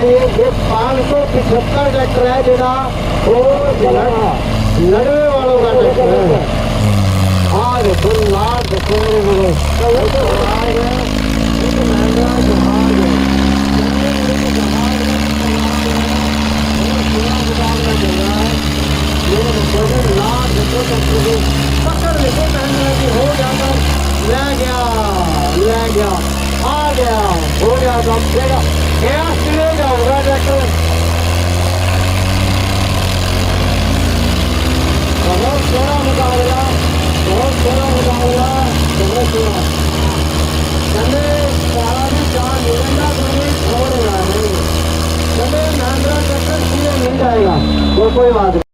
ये 575 ट्रैक्टर है जिहड़ा वो लड़वे वालों का ट्रैक्टर है। हाँ देखो लाल देखो पकड़ देखो हो जाता ले गया आ गया हो गया काम जाऊंगा ट्रैक्टर बहुत सोना मुकाबला चले सारा भी चार मिलेगा छोड़ेगा नहीं चले महिंद्रा ट्रैक्टर मिल जाएगा वो कोई बात नहीं।